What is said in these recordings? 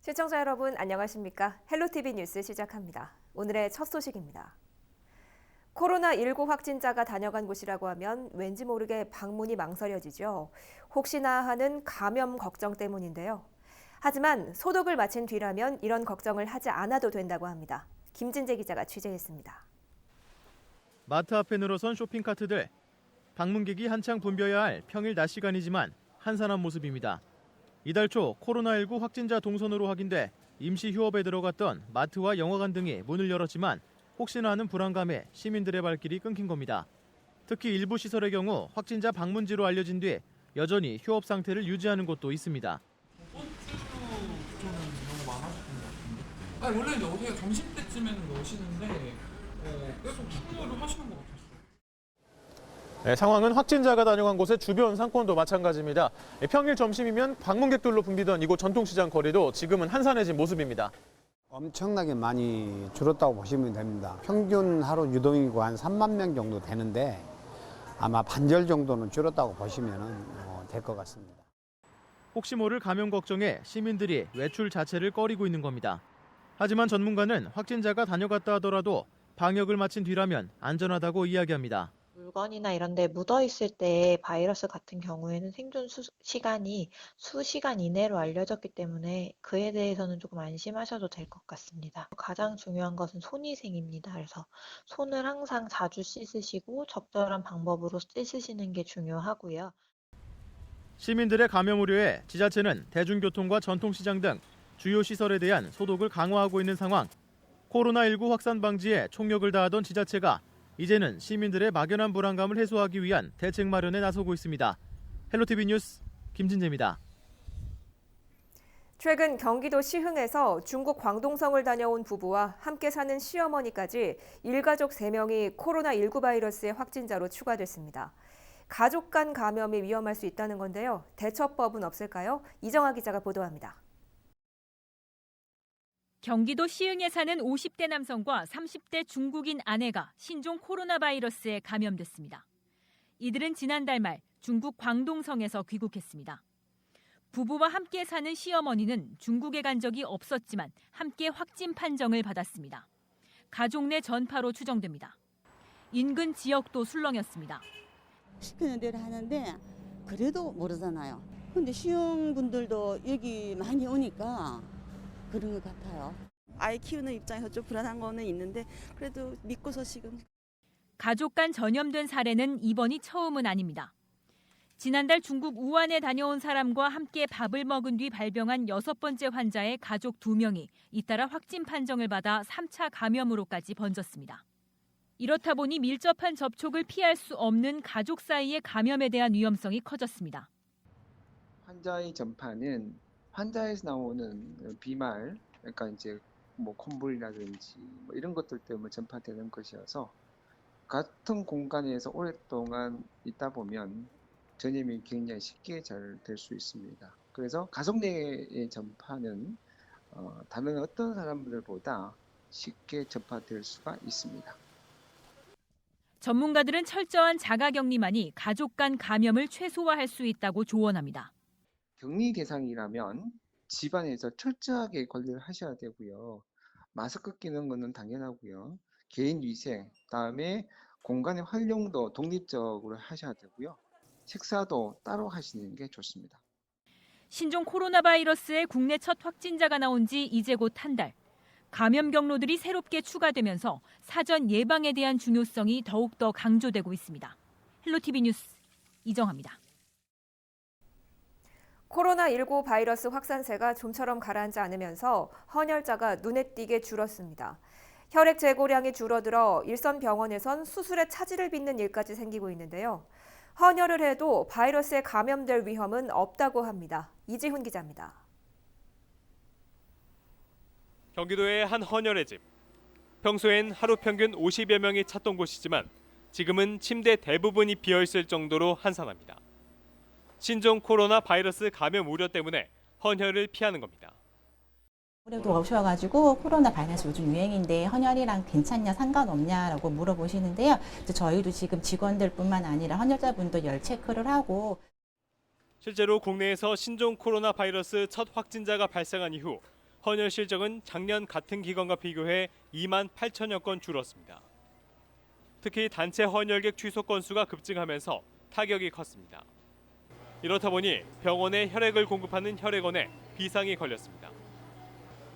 시청자 여러분 안녕하십니까? 헬로티비 뉴스 시작합니다. 오늘의 첫 소식입니다. 코로나19 확진자가 다녀간 곳이라고 하면 왠지 모르게 방문이 망설여지죠. 혹시나 하는 감염 걱정 때문인데요. 하지만 소독을 마친 뒤라면 이런 걱정을 하지 않아도 된다고 합니다. 김진재 기자가 취재했습니다. 마트 앞에 늘어선 쇼핑카트들. 방문객이 한창 붐벼야 할 평일 낮 시간이지만 한산한 모습입니다. 이달 초 코로나19 확진자 동선으로 확인돼 임시 휴업에 들어갔던 마트와 영화관 등이 문을 열었지만 혹시나 하는 불안감에 시민들의 발길이 끊긴 겁니다. 특히 일부 시설의 경우 확진자 방문지로 알려진 뒤 여전히 휴업 상태를 유지하는 곳도 있습니다. 저는 너무 많아졌던 것 같은데. 아니 원래 이제 어떻게 점심 때쯤에는 넣으시는데 계속 축구를 하시는 것 같았어요. 네, 상황은 확진자가 다녀간 곳의 주변 상권도 마찬가지입니다. 평일 점심이면 방문객들로 붐비던 이곳 전통시장 거리도 지금은 한산해진 모습입니다. 엄청나게 많이 줄었다고 보시면 됩니다. 평균 하루 유동인구 한 3만 명 정도 되는데 아마 반절 정도는 줄었다고 보시면 될 것 같습니다. 혹시 모를 감염 걱정에 시민들이 외출 자체를 꺼리고 있는 겁니다. 하지만 전문가는 확진자가 다녀갔다 하더라도 방역을 마친 뒤라면 안전하다고 이야기합니다. 물건이나 이런 데 묻어 있을 때 바이러스 같은 경우에는 생존 시간이 수시간 이내로 알려졌기 때문에 그에 대해서는 조금 안심하셔도 될 것 같습니다. 가장 중요한 것은 손위생입니다. 그래서 손을 항상 자주 씻으시고 적절한 방법으로 씻으시는 게 중요하고요. 시민들의 감염 우려에 지자체는 대중교통과 전통시장 등 주요 시설에 대한 소독을 강화하고 있는 상황. 코로나19 확산 방지에 총력을 다하던 지자체가 이제는 시민들의 막연한 불안감을 해소하기 위한 대책 마련에 나서고 있습니다. 헬로티비 뉴스 김진재입니다. 최근 경기도 시흥에서 중국 광동성을 다녀온 부부와 함께 사는 시어머니까지 일가족 3명이 코로나19 바이러스의 확진자로 추가됐습니다. 가족 간 감염이 위험할 수 있다는 건데요. 대처법은 없을까요? 이정아 기자가 보도합니다. 경기도 시흥에 사는 50대 남성과 30대 중국인 아내가 신종 코로나 바이러스에 감염됐습니다. 이들은 지난달 말 중국 광동성에서 귀국했습니다. 부부와 함께 사는 시어머니는 중국에 간 적이 없었지만 함께 확진 판정을 받았습니다. 가족 내 전파로 추정됩니다. 인근 지역도 술렁였습니다. 시키는 대로 하는데 그래도 모르잖아요. 근데 시흥 분들도 여기 많이 오니까 그런 것 같아요. 아이 키우는 입장에서 좀 불안한 거는 있는데 그래도 믿고서 지금. 가족 간 전염된 사례는 이번이 처음은 아닙니다. 지난달 중국 우한에 다녀온 사람과 함께 밥을 먹은 뒤 발병한 6번째 환자의 가족 2명이 잇따라 확진 판정을 받아 3차 감염으로까지 번졌습니다. 이렇다 보니 밀접한 접촉을 피할 수 없는 가족 사이의 감염에 대한 위험성이 커졌습니다. 환자의 전파는 환자에서 나오는 비말, 그러니까 이제 콧물이라든지 이런 것들 때문에 전파되는 것이어서 같은 공간에서 오랫동안 있다 보면 전염이 굉장히 쉽게 잘 될 수 있습니다. 그래서 가족 내의 전파는 다른 어떤 사람들보다 쉽게 전파될 수가 있습니다. 전문가들은 철저한 자가격리만이 가족 간 감염을 최소화할 수 있다고 조언합니다. 격리 대상이라면 집안에서 철저하게 관리를 하셔야 되고요. 마스크 끼는 것은 당연하고요. 개인 위생, 그다음에 공간의 활용도 독립적으로 하셔야 되고요. 식사도 따로 하시는 게 좋습니다. 신종 코로나 바이러스의 국내 첫 확진자가 나온 지 이제 곧 한 달. 감염 경로들이 새롭게 추가되면서 사전 예방에 대한 중요성이 더욱더 강조되고 있습니다. 헬로티비 뉴스 이정아입니다. 코로나19 바이러스 확산세가 좀처럼 가라앉지 않으면서 헌혈자가 눈에 띄게 줄었습니다. 혈액 재고량이 줄어들어 일선 병원에선 수술에 차질을 빚는 일까지 생기고 있는데요. 헌혈을 해도 바이러스에 감염될 위험은 없다고 합니다. 이지훈 기자입니다. 경기도의 한 헌혈의 집. 평소엔 하루 평균 50여 명이 찾던 곳이지만 지금은 침대 대부분이 비어있을 정도로 한산합니다. 신종 코로나 바이러스 감염 우려 때문에 헌혈을 피하는 겁니다. 올해도 오셔가지고 코로나 바이러스 요즘 유행인데 헌혈이랑 괜찮냐 상관없냐라고 물어보시는데요. 저희도 지금 직원들뿐만 아니라 헌혈자분도 열 체크를 하고. 실제로 국내에서 신종 코로나 바이러스 첫 확진자가 발생한 이후 헌혈 실적은 작년 같은 기간과 비교해 2만 8천여 건 줄었습니다. 특히 단체 헌혈객 취소 건수가 급증하면서 타격이 컸습니다. 이렇다 보니 병원에 혈액을 공급하는 혈액원에 비상이 걸렸습니다.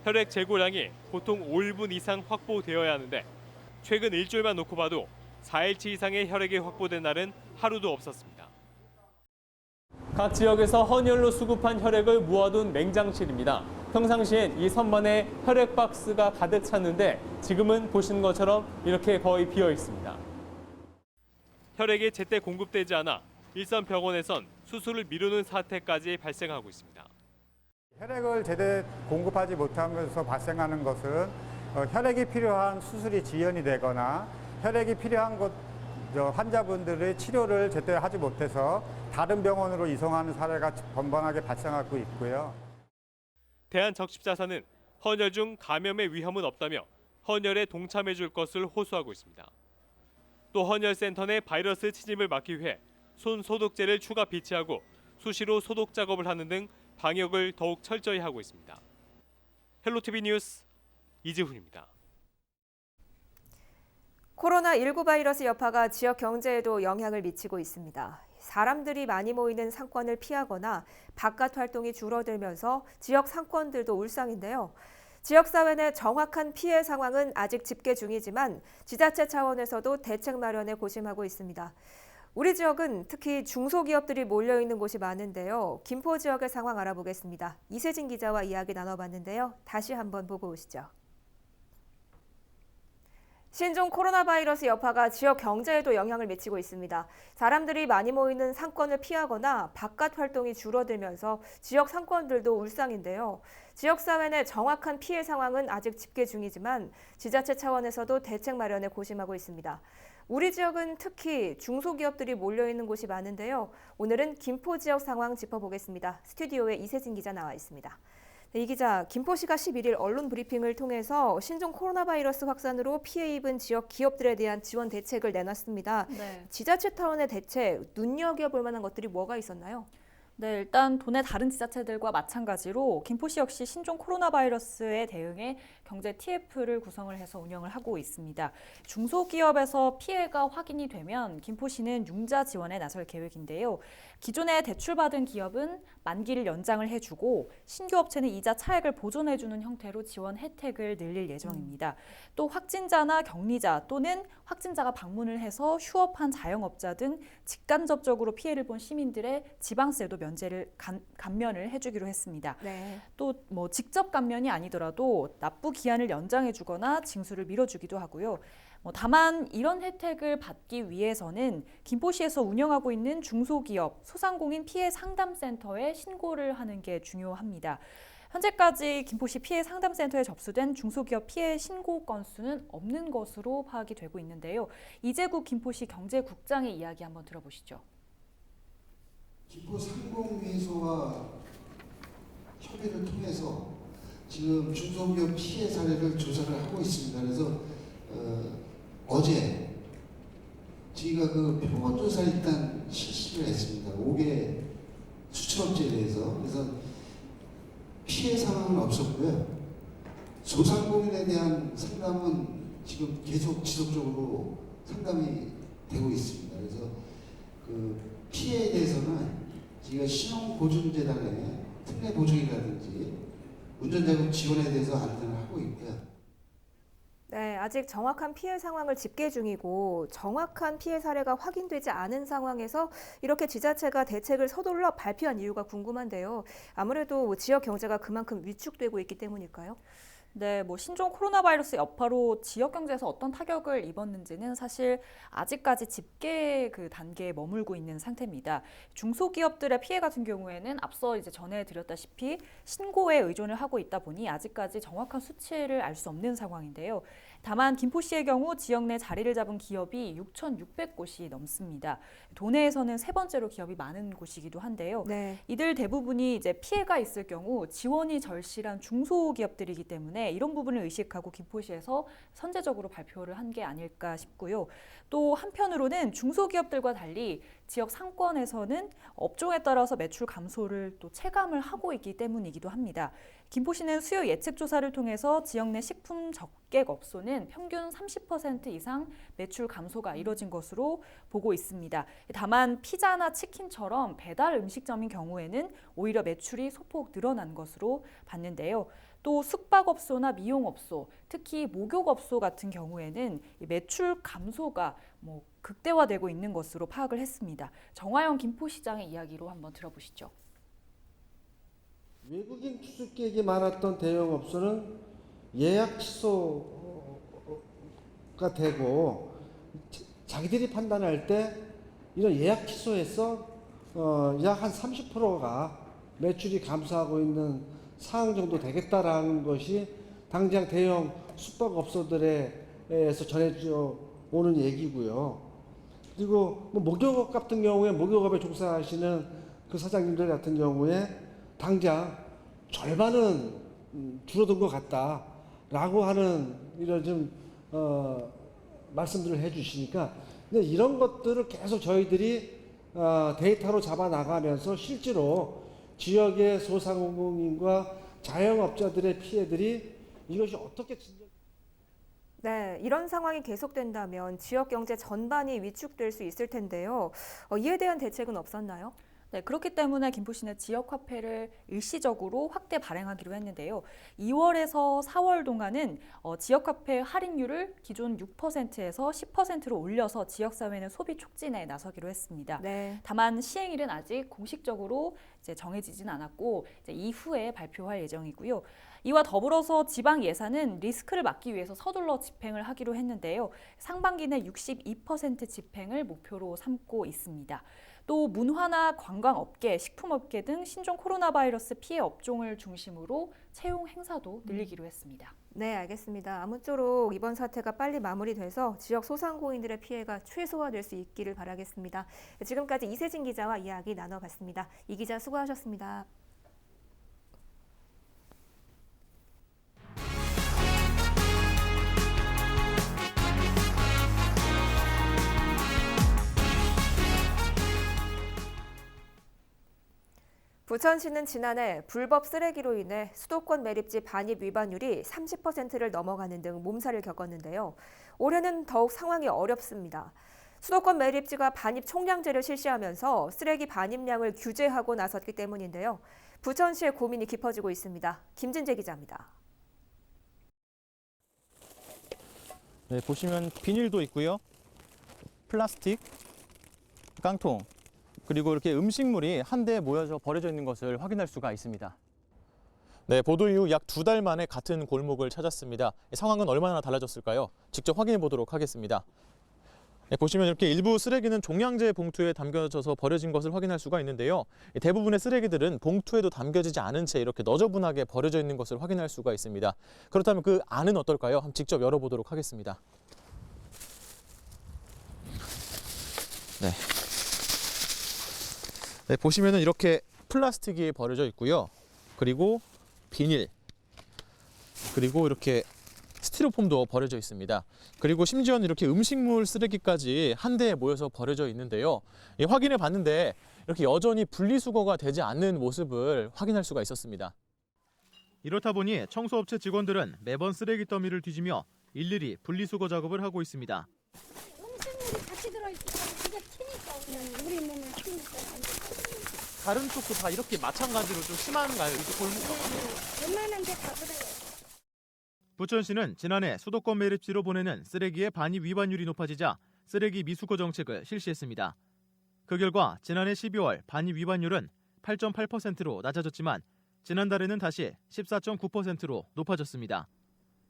혈액 재고량이 보통 5일분 이상 확보되어야 하는데 최근 일주일만 놓고 봐도 4일치 이상의 혈액이 확보된 날은 하루도 없었습니다. 각 지역에서 헌혈로 수급한 혈액을 모아둔 냉장실입니다. 평상시엔 이 선반에 혈액 박스가 가득 찼는데 지금은 보시는 것처럼 이렇게 거의 비어 있습니다. 혈액이 제때 공급되지 않아 일선 병원에선 수술을 미루는 사태까지 발생하고 있습니다. 혈액을 제대로 공급하지 못하면서 발생하는 것은 혈액이 필요한 수술이 지연이 되거나 혈액이 필요한 환자분들의 치료를 제대로 하지 못해서 다른 병원으로 이송하는 사례가 번번하게 발생하고 있고요. 대한적십자사는 헌혈 중 감염의 위험은 없다며 헌혈에 동참해 줄 것을 호소하고 있습니다. 또 헌혈센터 내 바이러스 침입을 막기 위해 손 소독제를 추가 비치하고 수시로 소독 작업을 하는 등 방역을 더욱 철저히 하고 있습니다. 헬로티비 뉴스 이지훈입니다. 코로나19 바이러스 여파가 지역 경제에도 영향을 미치고 있습니다. 사람들이 많이 모이는 상권을 피하거나 바깥 활동이 줄어들면서 지역 상권들도 울상인데요. 지역사회 내 정확한 피해 상황은 아직 집계 중이지만 지자체 차원에서도 대책 마련에 고심하고 있습니다. 우리 지역은 특히 중소기업들이 몰려있는 곳이 많은데요. 김포 지역의 상황 알아보겠습니다. 이세진 기자와 이야기 나눠봤는데요. 다시 한번 보고 오시죠. 신종 코로나 바이러스 여파가 지역 경제에도 영향을 미치고 있습니다. 사람들이 많이 모이는 상권을 피하거나 바깥 활동이 줄어들면서 지역 상권들도 울상인데요. 지역사회 내 정확한 피해 상황은 아직 집계 중이지만 지자체 차원에서도 대책 마련에 고심하고 있습니다. 우리 지역은 특히 중소기업들이 몰려있는 곳이 많은데요. 오늘은 김포 지역 상황 짚어보겠습니다. 스튜디오에 이세진 기자 나와 있습니다. 네, 이 기자, 김포시가 11일 언론 브리핑을 통해서 신종 코로나 바이러스 확산으로 피해 입은 지역 기업들에 대한 지원 대책을 내놨습니다. 네. 지자체 차원의 대책, 눈여겨볼 만한 것들이 뭐가 있었나요? 네, 일단 도내 다른 지자체들과 마찬가지로 김포시 역시 신종 코로나 바이러스에 대응해 경제 TF를 구성을 해서 운영을 하고 있습니다. 중소기업에서 피해가 확인이 되면 김포시는 융자 지원에 나설 계획인데요. 기존에 대출받은 기업은 만기를 연장을 해주고 신규 업체는 이자 차액을 보존해주는 형태로 지원 혜택을 늘릴 예정입니다. 또 확진자나 격리자 또는 확진자가 방문을 해서 휴업한 자영업자 등 직간접적으로 피해를 본 시민들의 지방세도 면제를 감면을 해주기로 했습니다. 네. 또 뭐 직접 감면이 아니더라도 납부 기한을 연장해주거나 징수를 미뤄주기도 하고요. 다만 이런 혜택을 받기 위해서는 김포시에서 운영하고 있는 중소기업, 소상공인 피해 상담센터에 신고를 하는 게 중요합니다. 현재까지 김포시 피해 상담센터에 접수된 중소기업 피해 신고 건수는 없는 것으로 파악이 되고 있는데요. 이재국 김포시 경제국장의 이야기 한번 들어보시죠. 김포 상공회의소와 협의를 통해서 지금 중소기업 피해 사례를 조사를 하고 있습니다. 그래서 어제 저희가 그 표본 조사를 일단 실시를 했습니다. 5개 수출업체에 대해서. 그래서 피해 상황은 없었고요. 소상공인에 대한 상담은 지금 계속 지속적으로 상담이 되고 있습니다. 그래서 그 피해에 대해서는 저희가 신용보증재단의 특례 보증이라든지 운전자금 지원에 대해서 안내를 하고 있고요. 네, 아직 정확한 피해 상황을 집계 중이고 정확한 피해 사례가 확인되지 않은 상황에서 이렇게 지자체가 대책을 서둘러 발표한 이유가 궁금한데요. 아무래도 지역 경제가 그만큼 위축되고 있기 때문일까요? 네, 신종 코로나 바이러스 여파로 지역 경제에서 어떤 타격을 입었는지는 사실 아직까지 집계 그 단계에 머물고 있는 상태입니다. 중소기업들의 피해 같은 경우에는 앞서 이제 전해드렸다시피 신고에 의존을 하고 있다 보니 아직까지 정확한 수치를 알 수 없는 상황인데요. 다만 김포시의 경우 지역 내 자리를 잡은 기업이 6,600곳이 넘습니다. 도내에서는 세 번째로 기업이 많은 곳이기도 한데요. 네. 이들 대부분이 이제 피해가 있을 경우 지원이 절실한 중소기업들이기 때문에 이런 부분을 의식하고 김포시에서 선제적으로 발표를 한 게 아닐까 싶고요. 또 한편으로는 중소기업들과 달리 지역 상권에서는 업종에 따라서 매출 감소를 또 체감을 하고 있기 때문이기도 합니다. 김포시는 수요 예측 조사를 통해서 지역 내 식품 적객업소는 평균 30% 이상 매출 감소가 이뤄진 것으로 보고 있습니다. 다만 피자나 치킨처럼 배달 음식점인 경우에는 오히려 매출이 소폭 늘어난 것으로 봤는데요. 또 숙박업소나 미용업소, 특히 목욕업소 같은 경우에는 매출 감소가 극대화되고 있는 것으로 파악을 했습니다. 정화영 김포시장의 이야기로 한번 들어보시죠. 외국인 투숙객이 많았던 대형업소는 예약 취소가 되고 자기들이 판단할 때 이런 예약 취소에서 약 한 30%가 매출이 감소하고 있는 상황 정도 되겠다라는 것이 당장 대형 숙박업소들에서 전해져 오는 얘기고요. 그리고 목욕업 같은 경우에 목욕업에 종사하시는 그 사장님들 같은 경우에 당장 절반은 줄어든 것 같다라고 하는 이런 좀 말씀들을 해주시니까 이런 것들을 계속 저희들이 데이터로 잡아 나가면서 실제로 지역의 소상공인과 자영업자들의 피해들이 이것이 어떻게 네, 이런 상황이 계속된다면 지역 경제 전반이 위축될 수 있을 텐데요. 이에 대한 대책은 없었나요? 네, 그렇기 때문에 김포시는 지역 화폐를 일시적으로 확대 발행하기로 했는데요. 2월에서 4월 동안은 지역 화폐 할인율을 기존 6%에서 10%로 올려서 지역사회는 소비 촉진에 나서기로 했습니다. 네. 다만 시행일은 아직 공식적으로 정해지진 않았고 이후에 발표할 예정이고요. 이와 더불어서 지방 예산은 리스크를 막기 위해서 서둘러 집행을 하기로 했는데요. 상반기 내 62% 집행을 목표로 삼고 있습니다. 또 문화나 관광업계, 식품업계 등 신종 코로나 바이러스 피해 업종을 중심으로 채용 행사도 늘리기로 했습니다. 네, 알겠습니다. 아무쪼록 이번 사태가 빨리 마무리돼서 지역 소상공인들의 피해가 최소화될 수 있기를 바라겠습니다. 지금까지 이세진 기자와 이야기 나눠봤습니다. 이 기자 수고하셨습니다. 부천시는 지난해 불법 쓰레기로 인해 수도권 매립지 반입 위반율이 30%를 넘어가는 등 몸살을 겪었는데요. 올해는 더욱 상황이 어렵습니다. 수도권 매립지가 반입 총량제를 실시하면서 쓰레기 반입량을 규제하고 나섰기 때문인데요. 부천시의 고민이 깊어지고 있습니다. 김진재 기자입니다. 네, 보시면 비닐도 있고요. 플라스틱, 깡통, 그리고 이렇게 음식물이 한데 모여져 버려져 있는 것을 확인할 수가 있습니다. 네, 보도 이후 약 2달 만에 같은 골목을 찾았습니다. 상황은 얼마나 달라졌을까요? 직접 확인해 보도록 하겠습니다. 네, 보시면 이렇게 일부 쓰레기는 종량제 봉투에 담겨져서 버려진 것을 확인할 수가 있는데요. 대부분의 쓰레기들은 봉투에도 담겨지지 않은 채 이렇게 너저분하게 버려져 있는 것을 확인할 수가 있습니다. 그렇다면 그 안은 어떨까요? 한번 직접 열어보도록 하겠습니다. 네. 네, 보시면은 이렇게 플라스틱이 버려져 있고요. 그리고 비닐, 그리고 이렇게 스티로폼도 버려져 있습니다. 그리고 심지어는 이렇게 음식물 쓰레기까지 한데에 모여서 버려져 있는데요. 확인해 봤는데 이렇게 여전히 분리수거가 되지 않는 모습을 확인할 수가 있었습니다. 이렇다 보니 청소업체 직원들은 매번 쓰레기 더미를 뒤지며 일일이 분리수거 작업을 하고 있습니다. 음식물이 같이 들어있으면 그게 튀니까 그냥 우리 몸에 튀니까. 다른 쪽도 다 이렇게 마찬가지로 좀 심한가요? 이렇게 골목? 웬만한 데 다 그래요. 부천시는 지난해 수도권 매립지로 보내는 쓰레기의 반입 위반율이 높아지자 쓰레기 미수거 정책을 실시했습니다. 그 결과 지난해 12월 반입 위반율은 8.8%로 낮아졌지만 지난달에는 다시 14.9%로 높아졌습니다.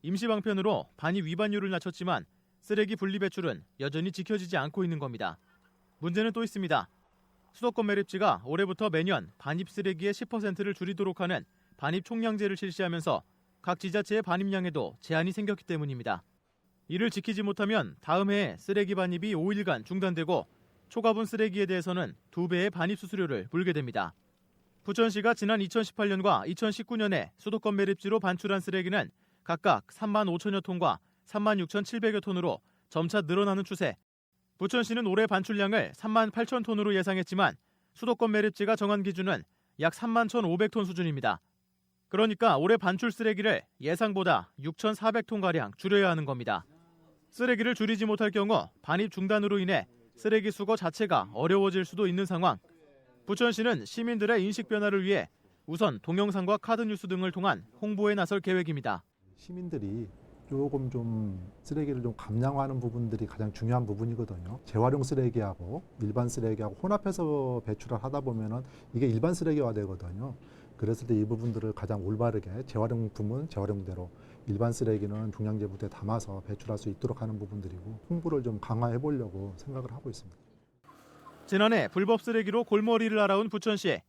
임시 방편으로 반입 위반율을 낮췄지만 쓰레기 분리 배출은 여전히 지켜지지 않고 있는 겁니다. 문제는 또 있습니다. 수도권 매립지가 올해부터 매년 반입 쓰레기의 10%를 줄이도록 하는 반입 총량제를 실시하면서 각 지자체의 반입량에도 제한이 생겼기 때문입니다. 이를 지키지 못하면 다음 해에 쓰레기 반입이 5일간 중단되고 초가분 쓰레기에 대해서는 2배의 반입 수수료를 물게 됩니다. 부천시가 지난 2018년과 2019년에 수도권 매립지로 반출한 쓰레기는 각각 3만 5천여 톤과 3만 6,700여 톤으로 점차 늘어나는 추세, 부천시는 올해 반출량을 3만 8천 톤으로 예상했지만 수도권 매립지가 정한 기준은 약 3만 1,500톤 수준입니다. 그러니까 올해 반출 쓰레기를 예상보다 6,400톤가량 줄여야 하는 겁니다. 쓰레기를 줄이지 못할 경우 반입 중단으로 인해 쓰레기 수거 자체가 어려워질 수도 있는 상황. 부천시는 시민들의 인식 변화를 위해 우선 동영상과 카드 뉴스 등을 통한 홍보에 나설 계획입니다. 시민들이 조금 좀 쓰레기를 좀 감량화하는 부분들이 가장 중요한 부분이거든요. 재활용 쓰레기하고 일반 쓰레기하고 혼합해서 배출을 하다 보면은 이게 일반 쓰레기화 되거든요. 그랬을 때 이 부분들을 가장 올바르게 재활용품은 재활용대로 일반 쓰레기는 종량제부대에 담아서 배출할 수 있도록 하는 부분들이고 홍보를 좀 강화해 보려고 생각을 하고 있습니다. 지난해 불법 쓰레기로 골머리를 앓아온 부천시.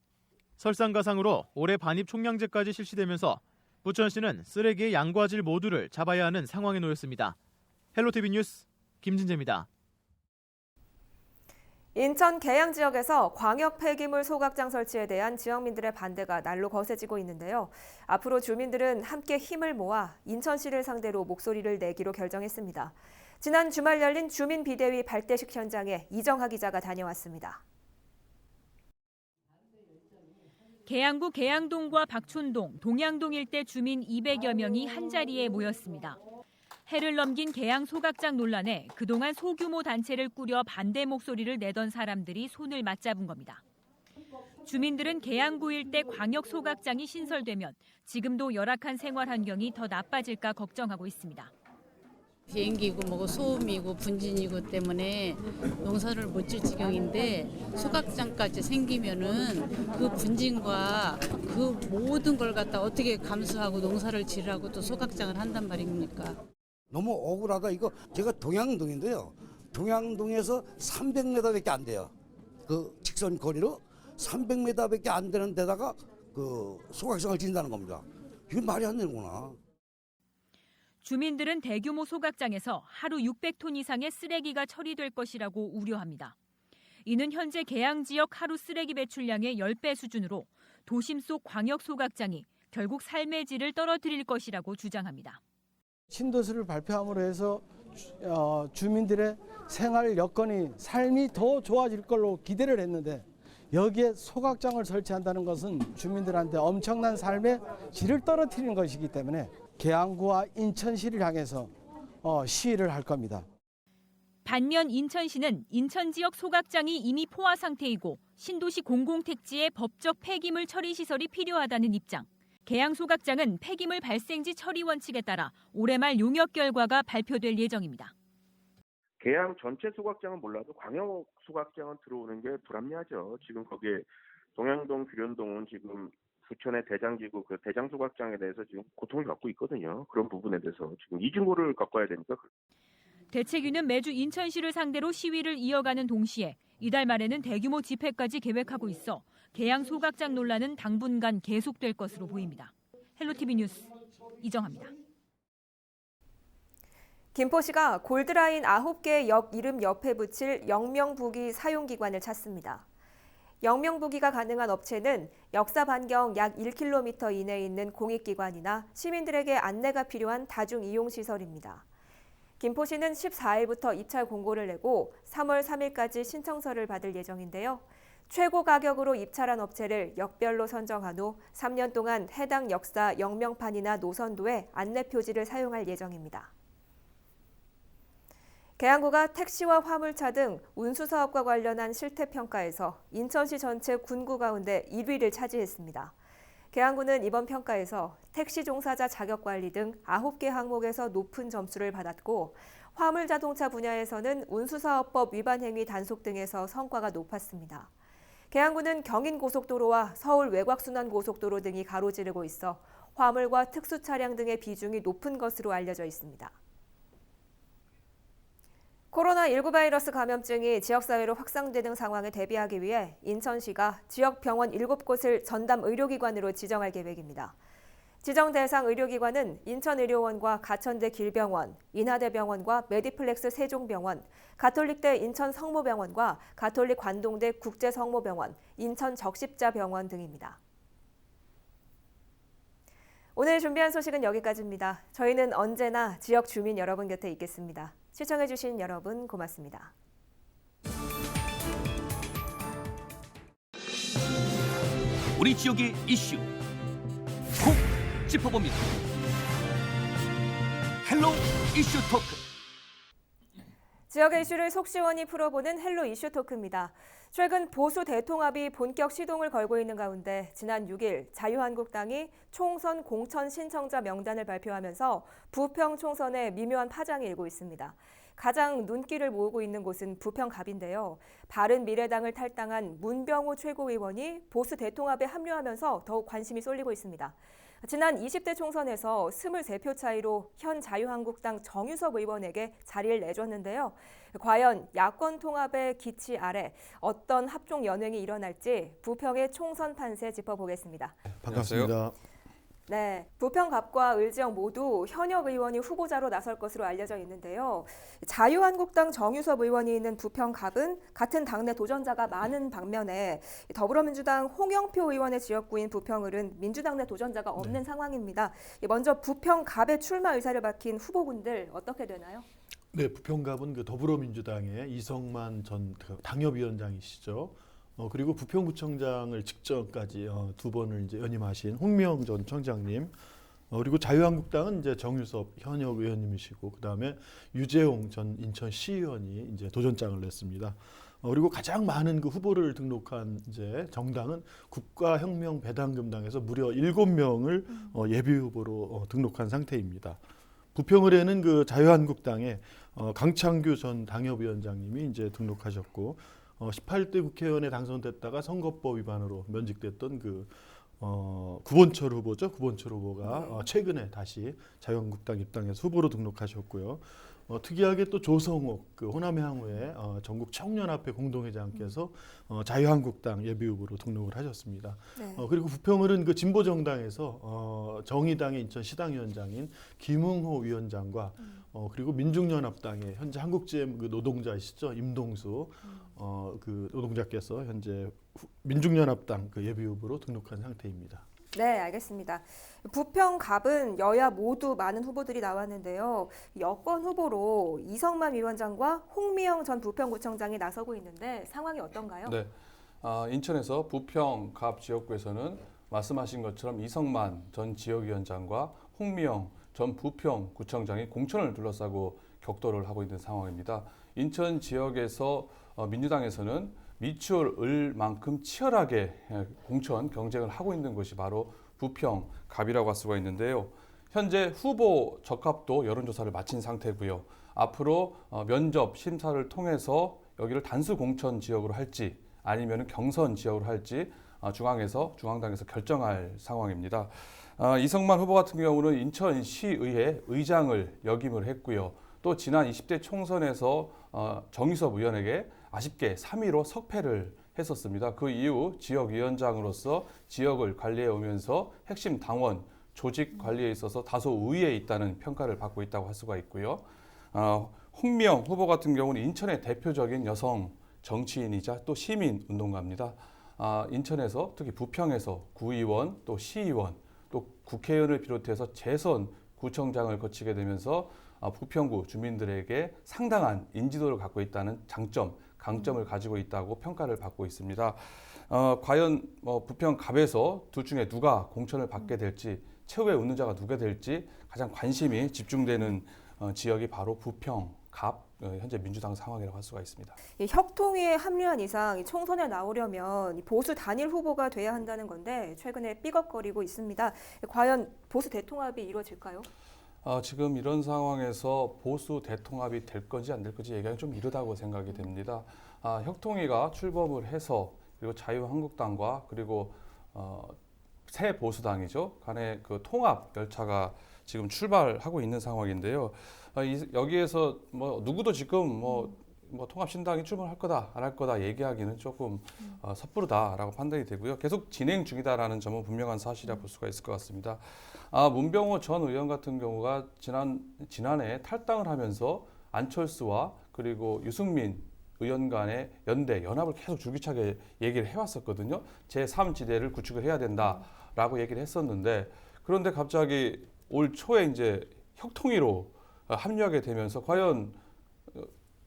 설상가상으로 올해 반입 총량제까지 실시되면서 부천시는 쓰레기의 양과 질 모두를 잡아야 하는 상황에 놓였습니다. 헬로티비 뉴스 김진재입니다. 인천 계양 지역에서 광역 폐기물 소각장 설치에 대한 지역민들의 반대가 날로 거세지고 있는데요. 앞으로 주민들은 함께 힘을 모아 인천시를 상대로 목소리를 내기로 결정했습니다. 지난 주말 열린 주민 비대위 발대식 현장에 이정하 기자가 다녀왔습니다. 계양구 계양동과 박촌동, 동양동 일대 주민 200여 명이 한자리에 모였습니다. 해를 넘긴 계양 소각장 논란에 그동안 소규모 단체를 꾸려 반대 목소리를 내던 사람들이 손을 맞잡은 겁니다. 주민들은 계양구 일대 광역 소각장이 신설되면 지금도 열악한 생활 환경이 더 나빠질까 걱정하고 있습니다. 비행기고 뭐고 소음이고 분진이고 때문에 농사를 못 질 지경인데 소각장까지 생기면은 그 분진과 그 모든 걸 갖다 어떻게 감수하고 농사를 지으라고 또 소각장을 한단 말입니까? 너무 억울하다. 이거 제가 동양동인데요. 동양동에서 300m밖에 안 돼요. 그 직선 거리로 300m밖에 안 되는 데다가 그 소각장을 짓는다는 겁니다. 이건 말이 안 되는구나. 주민들은 대규모 소각장에서 하루 600톤 이상의 쓰레기가 처리될 것이라고 우려합니다. 이는 현재 계양 지역 하루 쓰레기 배출량의 10배 수준으로 도심 속 광역 소각장이 결국 삶의 질을 떨어뜨릴 것이라고 주장합니다. 신도시를 발표함으로 해서 주민들의 생활 여건이 삶이 더 좋아질 걸로 기대를 했는데 여기에 소각장을 설치한다는 것은 주민들한테 엄청난 삶의 질을 떨어뜨리는 것이기 때문에 계양구와 인천시를 향해서 시위를 할 겁니다. 반면 인천시는 인천 지역 소각장이 이미 포화 상태이고 신도시 공공택지에 법적 폐기물 처리 시설이 필요하다는 입장. 계양 소각장은 폐기물 발생지 처리 원칙에 따라 올해 말 용역 결과가 발표될 예정입니다. 계양 전체 소각장은 몰라도 광역 소각장은 들어오는 게 불합리하죠. 지금 거기에 동양동, 규련동은 지금 부천의 대장지구 그 대장소각장에 대해서 지금 고통을 겪고 있거든요. 그런 부분에 대해서 지금 이중고를 겪어야 되니까. 대책위는 매주 인천시를 상대로 시위를 이어가는 동시에 이달 말에는 대규모 집회까지 계획하고 있어 계양 소각장 논란은 당분간 계속될 것으로 보입니다. 헬로티비 뉴스 이정하입니다. 김포시가 골드라인 9개의 역 이름 옆에 붙일 영명부기 사용기관을 찾습니다. 영명부기가 가능한 업체는 역사 반경 약 1km 이내에 있는 공익기관이나 시민들에게 안내가 필요한 다중이용시설입니다. 김포시는 14일부터 입찰 공고를 내고 3월 3일까지 신청서를 받을 예정인데요. 최고 가격으로 입찰한 업체를 역별로 선정한 후 3년 동안 해당 역사 영명판이나 노선도에 안내 표지를 사용할 예정입니다. 계양구가 택시와 화물차 등 운수사업과 관련한 실태평가에서 인천시 전체 군구 가운데 1위를 차지했습니다. 계양구는 이번 평가에서 택시 종사자 자격관리 등 9개 항목에서 높은 점수를 받았고 화물자동차 분야에서는 운수사업법 위반 행위 단속 등에서 성과가 높았습니다. 계양구는 경인고속도로와 서울 외곽순환고속도로 등이 가로지르고 있어 화물과 특수차량 등의 비중이 높은 것으로 알려져 있습니다. 코로나19 바이러스 감염증이 지역사회로 확산되는 상황에 대비하기 위해 인천시가 지역 병원 7곳을 전담 의료기관으로 지정할 계획입니다. 지정 대상 의료기관은 인천의료원과 가천대 길병원, 인하대병원과 메디플렉스 세종병원, 가톨릭대 인천성모병원과 가톨릭 관동대 국제성모병원, 인천적십자병원 등입니다. 오늘 준비한 소식은 여기까지입니다. 저희는 언제나 지역 주민 여러분 곁에 있겠습니다. 시청해주신 여러분 고맙습니다. 우리 지역의 이슈 콕 짚어봅니다. 헬로 이슈 토크. 지역의 이슈를 속 시원히 풀어보는 헬로 이슈 토크입니다. 최근 보수 대통합이 본격 시동을 걸고 있는 가운데 지난 6일 자유한국당이 총선 공천 신청자 명단을 발표하면서 부평 총선에 미묘한 파장이 일고 있습니다. 가장 눈길을 모으고 있는 곳은 부평갑인데요. 바른미래당을 탈당한 문병우 최고위원이 보수 대통합에 합류하면서 더욱 관심이 쏠리고 있습니다. 지난 20대 총선에서 23표 차이로 현 자유한국당 정유섭 의원에게 자리를 내줬는데요. 과연 야권 통합의 기치 아래 어떤 합종 연횡이 일어날지 부평의 총선 판세 짚어보겠습니다. 반갑습니다. 네, 부평갑과 을지역 모두 현역 의원이 후보자로 나설 것으로 알려져 있는데요. 자유한국당 정유섭 의원이 있는 부평갑은 같은 당내 도전자가 많은 반면에 더불어민주당 홍영표 의원의 지역구인 부평을은 민주당 내 도전자가 없는 상황입니다. 먼저 부평갑의 출마 의사를 밝힌 후보군들 어떻게 되나요? 네, 부평갑은 그 더불어민주당의 이성만 전 당협위원장이시죠. 그리고 부평구청장을 직전까지 두 번을 이제 연임하신 홍미영 전 청장님, 그리고 자유한국당은 이제 정유섭 현역 의원님이시고, 그 다음에 유재홍 전 인천시의원이 이제 도전장을 냈습니다. 그리고 가장 많은 그 후보를 등록한 이제 정당은 국가혁명배당금당에서 무려 7명을 예비 후보로 등록한 상태입니다. 부평을에는 그 자유한국당의 강창규 전 당협위원장님이 이제 등록하셨고, 18대 국회의원에 당선됐다가 선거법 위반으로 면직됐던 그 구본철 후보죠. 구본철 후보가 최근에 다시 자유한국당 입당해서 후보로 등록하셨고요. 특이하게 또 조성옥 그 호남의 항우의 전국 청년합회 공동회장께서 자유한국당 예비후보로 등록을 하셨습니다. 네. 그리고 부평을은 그 진보정당에서 정의당의 인천 시당위원장인 김응호 위원장과 그리고 민중연합당의 현재 한국GM 그 노동자이시죠, 임동수 그 노동자께서 현재 민중연합당 그 예비후보로 등록한 상태입니다. 네, 알겠습니다. 부평갑은 여야 모두 많은 후보들이 나왔는데요. 여권 후보로 이성만 위원장과 홍미영 전 부평구청장이 나서고 있는데 상황이 어떤가요? 네, 인천에서 부평갑 지역구에서는 말씀하신 것처럼 이성만 전 지역위원장과 홍미영 전 부평구청장이 공천을 둘러싸고 격돌을 하고 있는 상황입니다. 인천 지역에서 민주당에서는 미추홀 만큼 치열하게 공천 경쟁을 하고 있는 것이 바로 부평갑이라고 할 수가 있는데요. 현재 후보 적합도 여론조사를 마친 상태고요. 앞으로 면접 심사를 통해서 여기를 단수 공천 지역으로 할지 아니면 경선 지역으로 할지 중앙당에서 결정할 상황입니다. 이성만 후보 같은 경우는 인천시의회 의장을 역임을 했고요. 또 지난 20대 총선에서 정유섭 의원에게 아쉽게 3위로 석패를 했었습니다. 그 이후 지역위원장으로서 지역을 관리해 오면서 핵심 당원 조직 관리에 있어서 다소 우위에 있다는 평가를 받고 있다고 할 수가 있고요. 홍미영 후보 같은 경우는 인천의 대표적인 여성 정치인이자 또 시민 운동가입니다. 인천에서 특히 부평에서 구의원 또 시의원 또 국회의원을 비롯해서 재선 구청장을 거치게 되면서 부평구 주민들에게 상당한 인지도를 갖고 있다는 장점, 강점을 가지고 있다고 평가를 받고 있습니다. 과연 부평갑에서 둘 중에 누가 공천을 받게 될지, 최후의 운운자가 누가 될지 가장 관심이 집중되는 지역이 바로 부평갑, 현재 민주당 상황이라고 할 수가 있습니다. 혁통위에 합류한 이상 총선에 나오려면 보수 단일 후보가 돼야 한다는 건데 최근에 삐걱거리고 있습니다. 과연 보수 대통합이 이루어질까요? 지금 이런 상황에서 보수 대통합이 될 건지 안 될 건지 얘기하기 좀 이르다고 생각이 됩니다. 혁통위가 출범을 해서 그리고 자유한국당과 그리고 새 보수당이죠 간의 그 통합 열차가 지금 출발하고 있는 상황인데요. 여기에서 누구도 지금 통합신당이 출범할 거다 안 할 거다 얘기하기는 조금 섣부르다라고 판단이 되고요. 계속 진행 중이다라는 점은 분명한 사실이라 볼 수가 있을 것 같습니다. 문병호 전 의원 같은 경우가 지난해 탈당을 하면서 안철수와 그리고 유승민 의원 간의 연합을 계속 줄기차게 얘기를 해왔었거든요. 제3지대를 구축을 해야 된다라고 얘기를 했었는데, 그런데 갑자기 올 초에 이제 혁통위로 합류하게 되면서 과연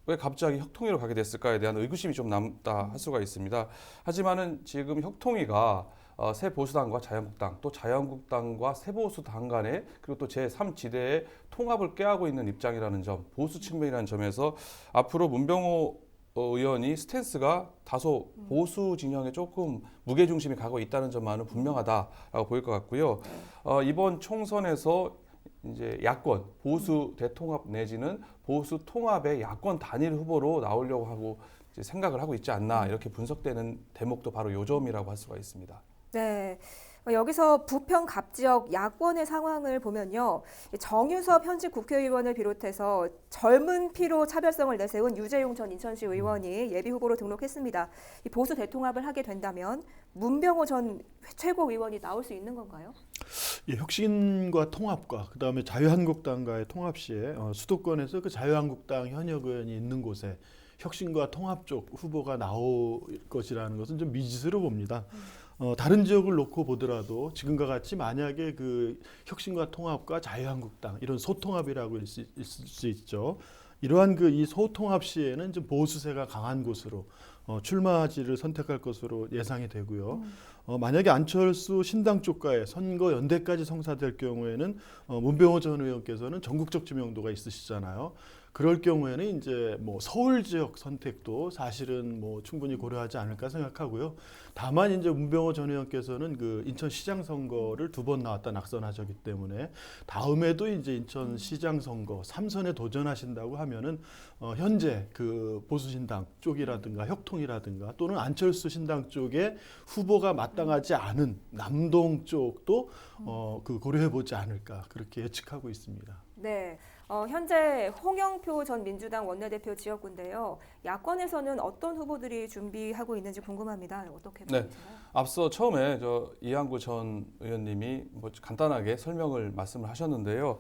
왜 갑자기 혁통위로 가게 됐을까에 대한 의구심이 좀 남다 할 수가 있습니다. 하지만은 지금 혁통위가 새 보수당과 자유한국당, 또 자유한국당과 새 보수당 간의 그리고 또 제3지대의 통합을 꾀하고 있는 입장이라는 점, 보수 측면이라는 점에서 앞으로 문병호 의원이 스탠스가 다소 보수 진영에 조금 무게중심이 가고 있다는 점만은 분명하다라고 보일 것 같고요. 이번 총선에서 이제 야권, 보수 대통합 내지는 보수 통합의 야권 단일 후보로 나오려고 하고 이제 생각을 하고 있지 않나 이렇게 분석되는 대목도 바로 요 점이라고 할 수가 있습니다. 네. 여기서 부평 갑지역 야권의 상황을 보면요. 정유섭 현직 국회의원을 비롯해서 젊은 피로 차별성을 내세운 유재용 전 인천시 의원이 예비 후보로 등록했습니다. 이 보수 대통합을 하게 된다면 문병호 전 최고위원이 나올 수 있는 건가요? 예, 혁신과 통합과 그다음에 자유한국당과의 통합 시에 수도권에서 그 자유한국당 현역 의원이 있는 곳에 혁신과 통합 쪽 후보가 나올 것이라는 것은 좀 미지수로 봅니다. 다른 지역을 놓고 보더라도 지금과 같이 만약에 그 혁신과 통합과 자유한국당 이런 소통합이라고 있을 수 있죠. 이러한 그 이 소통합 시에는 좀 보수세가 강한 곳으로 출마지를 선택할 것으로 예상이 되고요. 만약에 안철수 신당 쪽과의 선거 연대까지 성사될 경우에는 문병호 전 의원께서는 전국적知名도가 있으시잖아요. 그럴 경우에는 이제 뭐 서울 지역 선택도 사실은 뭐 충분히 고려하지 않을까 생각하고요. 다만 이제 문병호 전 의원께서는 그 인천시장 선거를 2번 나왔다 낙선하셨기 때문에 다음에도 이제 인천시장 선거 3선에 도전하신다고 하면은 현재 그 보수신당 쪽이라든가 혁통이라든가 또는 안철수 신당 쪽에 후보가 마땅하지 않은 남동 쪽도 그 고려해보지 않을까 그렇게 예측하고 있습니다. 네. 현재 홍영표 전 민주당 원내대표 지역구인데요. 야권에서는 어떤 후보들이 준비하고 있는지 궁금합니다. 어떻게 보시나요? 네, 앞서 처음에 이한구 전 의원님이 뭐 간단하게 설명을 말씀을 하셨는데요.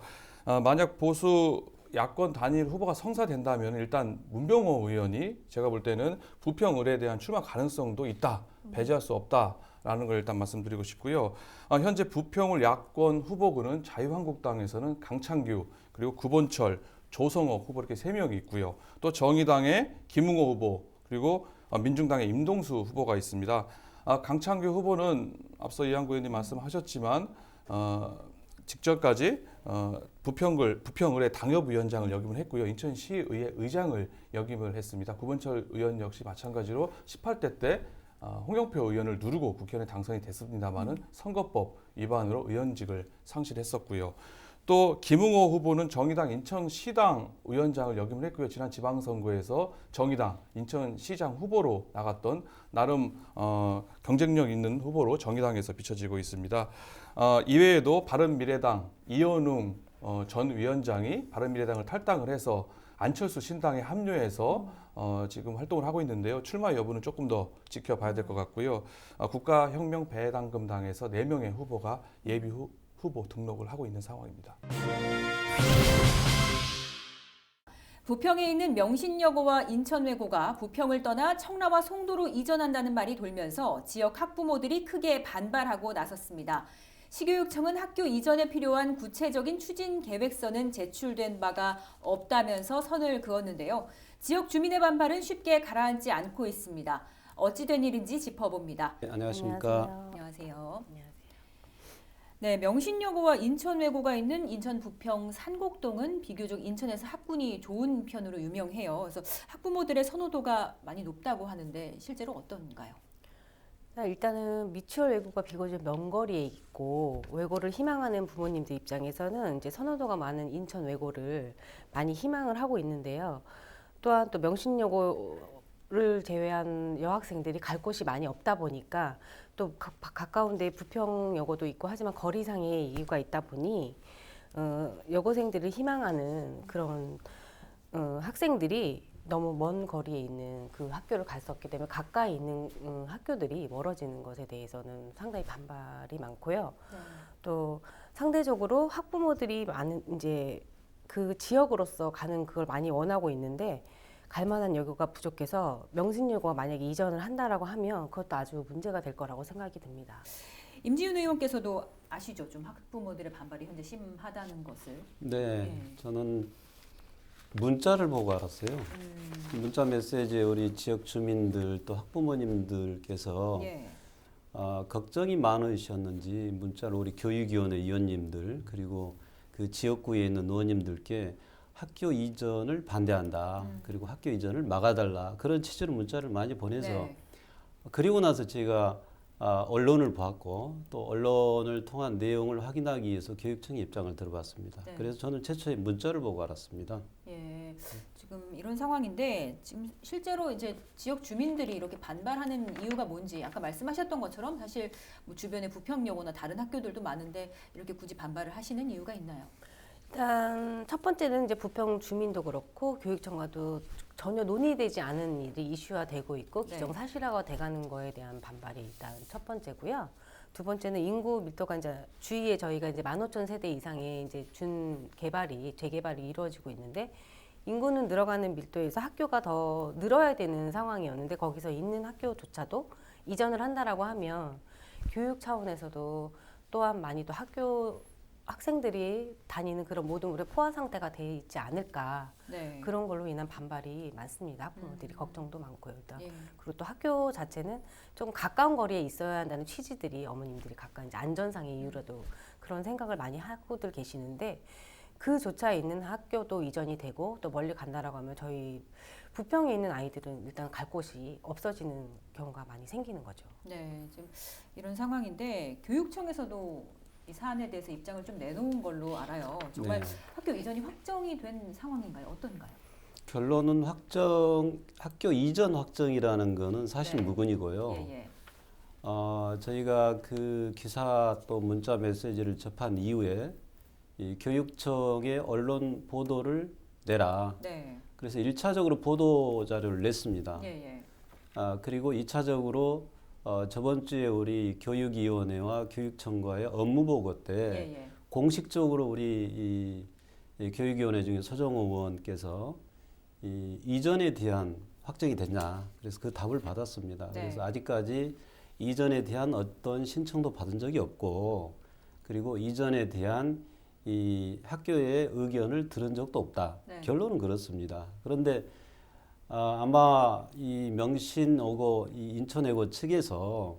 만약 보수 야권 단일 후보가 성사된다면 일단 문병호 의원이 제가 볼 때는 부평을에 대한 출마 가능성도 있다, 배제할 수 없다라는 걸 일단 말씀드리고 싶고요. 현재 부평을 야권 후보군은 자유한국당에서는 강창규 그리고 구본철, 조성옥 후보 이렇게 3명이 있고요. 또 정의당의 김웅호 후보 그리고 민중당의 임동수 후보가 있습니다. 강창규 후보는 앞서 이한구 의원님 말씀하셨지만 직전까지 부평을의 당협위원장을 역임을 했고요. 인천시의회 의장을 역임을 했습니다. 구본철 의원 역시 마찬가지로 18대 때 홍영표 의원을 누르고 국회의원에 당선이 됐습니다마는 선거법 위반으로 의원직을 상실했었고요. 또 김웅호 후보는 정의당 인천시당 위원장을 역임을 했고요. 지난 지방선거에서 정의당 인천시장 후보로 나갔던 나름 경쟁력 있는 후보로 정의당에서 비춰지고 있습니다. 이외에도 바른미래당 이현웅 전 위원장이 바른미래당을 탈당을 해서 안철수 신당에 합류해서 지금 활동을 하고 있는데요. 출마 여부는 조금 더 지켜봐야 될 것 같고요. 국가혁명배당금당에서 4명의 후보가 예비 후보 등록을 하고 있는 상황입니다. 부평에 있는 명신여고와 인천외고가 부평을 떠나 청라와 송도로 이전한다는 말이 돌면서 지역 학부모들이 크게 반발하고 나섰습니다. 시교육청은 학교 이전에 필요한 구체적인 추진 계획서는 제출된 바가 없다면서 선을 그었는데요. 지역 주민의 반발은 쉽게 가라앉지 않고 있습니다. 어찌 된 일인지 짚어봅니다. 네, 안녕하십니까. 안녕하세요. 네, 명신여고와 인천외고가 있는 인천 부평 산곡동은 비교적 인천에서 학군이 좋은 편으로 유명해요. 그래서 학부모들의 선호도가 많이 높다고 하는데 실제로 어떤가요? 일단은 미추홀 외고가 비교적 먼 거리에 있고 외고를 희망하는 부모님들 입장에서는 이제 선호도가 많은 인천 외고를 많이 희망을 하고 있는데요. 또한 또 명신여고를 제외한 여학생들이 갈 곳이 많이 없다 보니까 또 가까운 데 부평여고도 있고 하지만 거리상의 이유가 있다 보니 여고생들을 희망하는 그런 학생들이 너무 먼 거리에 있는 그 학교를 갈 수 없기 때문에 가까이 있는 학교들이 멀어지는 것에 대해서는 상당히 반발이 많고요. 또 상대적으로 학부모들이 많은 이제 그 지역으로서 가는 그걸 많이 원하고 있는데 갈 만한 여고가 부족해서 명신여고가 만약에 이전을 한다라고 하면 그것도 아주 문제가 될 거라고 생각이 듭니다. 임지윤 의원께서도 아시죠? 좀 학부모들의 반발이 현재 심하다는 것을. 네, 저는 문자를 보고 알았어요. 문자 메시지에 우리 지역 주민들 또 학부모님들께서 걱정이 많으셨는지 문자로 우리 교육위원회 위원님들 그리고 그 지역구에 있는 의원님들께 학교 이전을 반대한다. 그리고 학교 이전을 막아달라. 그런 취지로 문자를 많이 보내서 네. 그리고 나서 제가 언론을 봤고 또 언론을 통한 내용을 확인하기 위해서 교육청의 입장을 들어봤습니다. 네. 그래서 저는 최초에 문자를 보고 알았습니다. 예, 지금 이런 상황인데 지금 실제로 이제 지역 주민들이 이렇게 반발하는 이유가 뭔지 아까 말씀하셨던 것처럼 사실 뭐 주변에 부평여고나 다른 학교들도 많은데 이렇게 굳이 반발을 하시는 이유가 있나요? 일단 첫 번째는 이제 부평 주민도 그렇고 교육청과도 전혀 논의되지 않은 일이 이슈화되고 있고 네. 기정사실화가 돼가는 거에 대한 반발이 일단 첫 번째고요. 두 번째는 인구 밀도가 이제 주위에 저희가 이제 15,000세대 이상의 이제 재개발이 이루어지고 있는데 인구는 늘어가는 밀도에서 학교가 더 늘어야 되는 상황이었는데 거기서 있는 학교조차도 이전을 한다라고 하면 교육 차원에서도 또한 많이 또 학생들이 다니는 그런 모든 우리 포화 상태가 돼 있지 않을까 네. 그런 걸로 인한 반발이 많습니다. 학부모들이 걱정도 많고요. 일단 예. 그리고 또 학교 자체는 좀 가까운 거리에 있어야 한다는 취지들이 어머님들이 가까운 이제 안전상의 이유로도 그런 생각을 많이 하고들 계시는데 그조차 있는 학교도 이전이 되고 또 멀리 간다라고 하면 저희 부평에 있는 아이들은 일단 갈 곳이 없어지는 경우가 많이 생기는 거죠. 네, 지금 이런 상황인데 교육청에서도 이 사안에 대해서 입장을 좀 내놓은 걸로 알아요. 정말 네. 학교 이전이 확정이 된 상황인가요? 어떤가요? 결론은 학교 이전 확정이라는 거는 사실 네. 무근이고요. 예. 저희가 그 기사 또 문자 메시지를 접한 이후에 이 교육청에 언론 보도를 내라. 네. 그래서 1차적으로 보도 자료를 냈습니다. 예. 그리고 2차적으로 저번 주에 우리 교육위원회와 교육청과의 업무보고 때 공식적으로 우리 이 교육위원회 중에 서정호 의원께서 이전에 대한 확정이 됐냐. 그래서 그 답을 받았습니다. 네. 그래서 아직까지 이전에 대한 어떤 신청도 받은 적이 없고 그리고 이전에 대한 이 학교의 의견을 들은 적도 없다. 네. 결론은 그렇습니다. 그런데 아마 이 명신오고 이 인천외고 측에서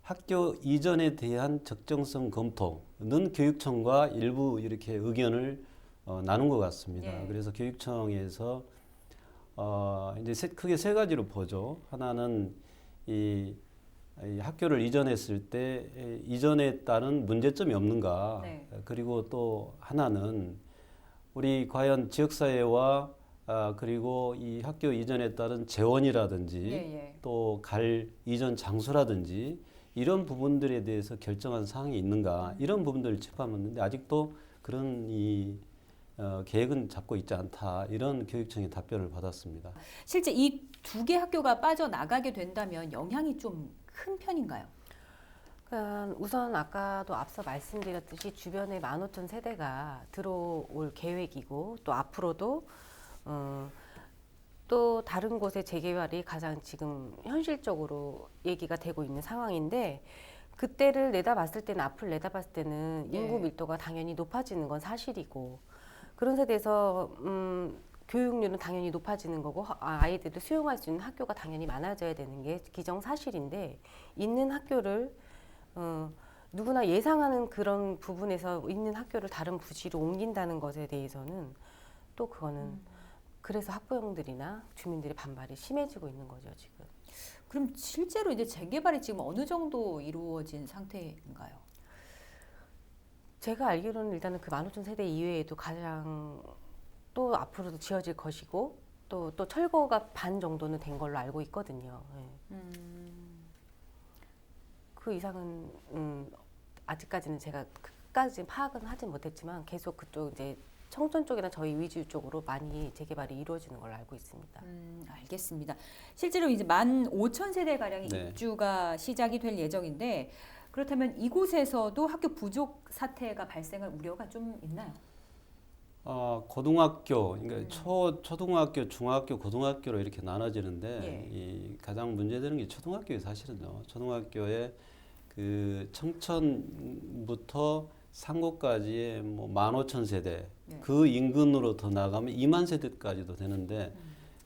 학교 이전에 대한 적정성 검토는 교육청과 일부 이렇게 의견을 나눈 것 같습니다. 예. 그래서 교육청에서 이제 크게 세 가지로 보죠. 하나는 이 학교를 이전했을 때 이전에 따른 문제점이 없는가. 네. 그리고 또 하나는 우리 과연 지역사회와 그리고 이 학교 이전에 따른 재원이라든지 또 갈 이전 장소라든지 이런 부분들에 대해서 결정한 사항이 있는가 이런 부분들을 짚어봤는데 아직도 그런 계획은 잡고 있지 않다 이런 교육청의 답변을 받았습니다. 실제 이 두 개 학교가 빠져나가게 된다면 영향이 좀 큰 편인가요? 그러니까 우선 아까도 앞서 말씀드렸듯이 주변에 15,000세대가 들어올 계획이고 또 앞으로도 또 다른 곳의 재개발이 가장 지금 현실적으로 얘기가 되고 있는 상황인데 그때를 내다봤을 때는 앞을 내다봤을 때는 인구 밀도가 당연히 높아지는 건 사실이고 그런 세대에서 교육률은 당연히 높아지는 거고 아이들을 수용할 수 있는 학교가 당연히 많아져야 되는 게 기정사실인데 있는 학교를 누구나 예상하는 그런 부분에서 있는 학교를 다른 부지로 옮긴다는 것에 대해서는 또 그거는 그래서 학부형들이나 주민들의 반발이 심해지고 있는 거죠 지금. 그럼 실제로 이제 재개발이 지금 어느 정도 이루어진 상태인가요? 제가 알기로는 일단은 그 15,000세대 이외에도 가장 또 앞으로도 지어질 것이고 또 철거가 반 정도는 된 걸로 알고 있거든요. 네. 그 이상은 아직까지는 제가 끝까지 파악은 하진 못했지만 계속 그쪽 이제 청천 쪽이나 저희 위주 쪽으로 많이 재개발이 이루어지는 걸로 알고 있습니다. 알겠습니다. 실제로 이제 15,000세대 가량의 네. 입주가 시작이 될 예정인데 그렇다면 이곳에서도 학교 부족 사태가 발생할 우려가 좀 있나요? 고등학교, 그러니까 초등학교, 중학교, 고등학교로 이렇게 나눠지는데 이 가장 문제되는 게 초등학교에 사실은요. 초등학교에 그 청천부터 상고까지의 뭐 15,000세대 그 인근으로 더 나가면 2만 세대까지도 되는데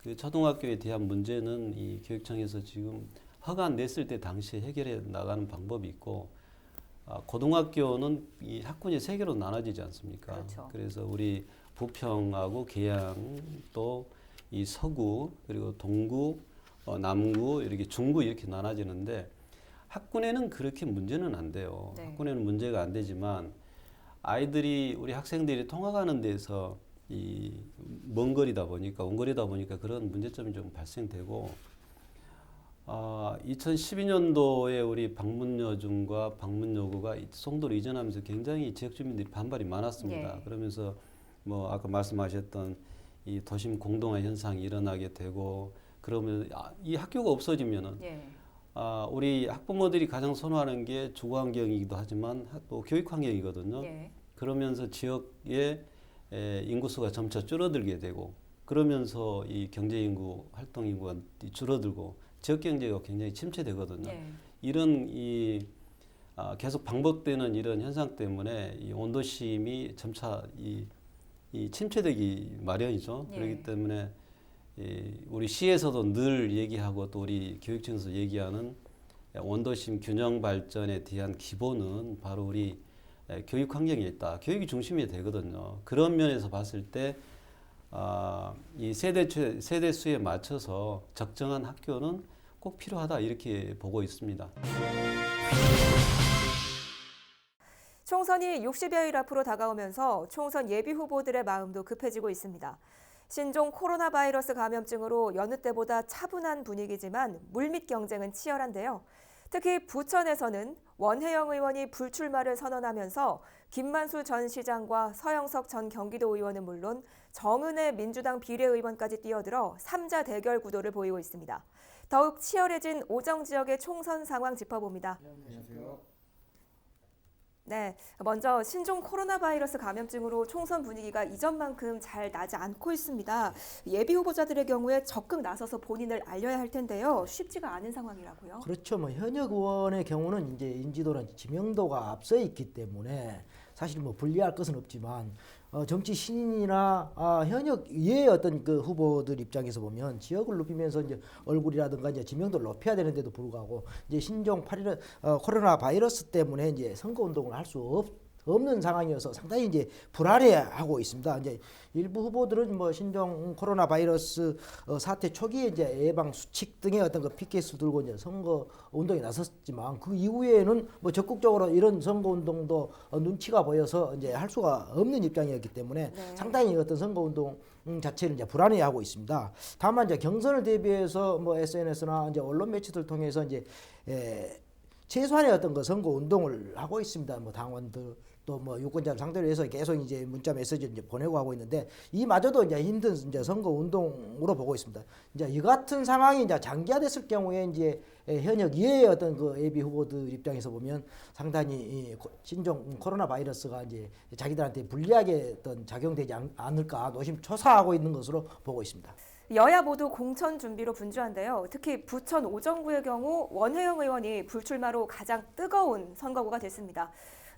그 초등학교에 대한 문제는 이 교육청에서 지금 허가 냈을 때 당시에 해결해 나가는 방법이 있고 고등학교는 이 학군이 3개로 나눠지지 않습니까? 그렇죠. 그래서 우리 부평하고 계양 또 이 서구 그리고 동구 남구 이렇게 중구 이렇게 나눠지는데 학군에는 그렇게 문제는 안 돼요. 네. 학군에는 문제가 안 되지만 아이들이 우리 학생들이 통학하는 데서 이 먼 거리다 보니까 원거리다 보니까 그런 문제점이 좀 발생되고 2012년도에 우리 방문여중과 방문여고가 송도로 이전하면서 굉장히 지역 주민들이 반발이 많았습니다. 예. 그러면서 뭐 아까 말씀하셨던 이 도심 공동화 현상이 일어나게 되고 그러면 이 학교가 없어지면은 예. 우리 학부모들이 가장 선호하는 게 주거 환경이기도 하지만 또 교육 환경이거든요. 예. 그러면서 지역의 인구수가 점차 줄어들게 되고 그러면서 이 경제 인구, 활동 인구가 줄어들고 지역 경제가 굉장히 침체되거든요. 예. 이런 계속 반복되는 이런 현상 때문에 이 온도심이 점차 이 침체되기 마련이죠. 예. 그렇기 때문에 우리 시에서도 늘 얘기하고 또 우리 교육청에서 얘기하는 원도심 균형 발전에 대한 기본은 바로 우리 교육 환경에 있다. 교육이 중심이 되거든요. 그런 면에서 봤을 때 이 세대 수에 맞춰서 적정한 학교는 꼭 필요하다 이렇게 보고 있습니다. 총선이 60여일 앞으로 다가오면서 총선 예비 후보들의 마음도 급해지고 있습니다. 신종 코로나 바이러스 감염증으로 여느 때보다 차분한 분위기지만 물밑 경쟁은 치열한데요. 특히 부천에서는 원혜영 의원이 불출마를 선언하면서 김만수 전 시장과 서영석 전 경기도 의원은 물론 정은혜 민주당 비례의원까지 뛰어들어 3자 대결 구도를 보이고 있습니다. 더욱 치열해진 오정 지역의 총선 상황 짚어봅니다. 안녕하세요. 네, 먼저 신종 코로나 바이러스 감염증으로 총선 분위기가 이전만큼 잘 나지 않고 있습니다. 예비 후보자들의 경우에 적극 나서서 본인을 알려야 할 텐데요. 쉽지가 않은 상황이라고요. 그렇죠. 뭐 현역 의원의 경우는 이제 인지도나 지명도가 앞서 있기 때문에 사실 뭐 불리할 것은 없지만 정치 신인이나 현역 이외의 어떤 그 후보들 입장에서 보면 지역을 높이면서 이제 얼굴이라든가 이제 지명도를 높여야 되는데도 불구하고 이제 신종 코로나 바이러스 때문에 이제 선거 운동을 할 수 없는 상황이어서 상당히 이제 불안해하고 있습니다. 이제 일부 후보들은 뭐 신종 코로나 바이러스 사태 초기에 이제 예방 수칙 등의 어떤 그 피켓을 들고 이제 선거 운동에 나섰지만 그 이후에는 뭐 적극적으로 이런 선거 운동도 눈치가 보여서 이제 할 수가 없는 입장이었기 때문에 상당히 어떤 선거 운동 자체를 이제 불안해하고 있습니다. 다만 이제 경선을 대비해서 뭐 SNS나 이제 언론 매체들 통해서 이제 최소한의 어떤 그 선거 운동을 하고 있습니다. 뭐 당원들 또 뭐 유권자를 상대로 해서 계속 이제 문자 메시지를 이제 보내고 하고 있는데 이마저도 이제 힘든 이제 선거 운동으로 보고 있습니다. 이제 이 같은 상황이 이제 장기화됐을 경우에 이제 현역 이외의 어떤 그 예비 후보들 입장에서 보면 상당히 신종 코로나 바이러스가 이제 자기들한테 불리하게 어떤 작용되지 않을까 노심초사하고 있는 것으로 보고 있습니다. 여야 모두 공천 준비로 분주한데요. 특히 부천 오정구의 경우 원혜영 의원이 불출마로 가장 뜨거운 선거구가 됐습니다.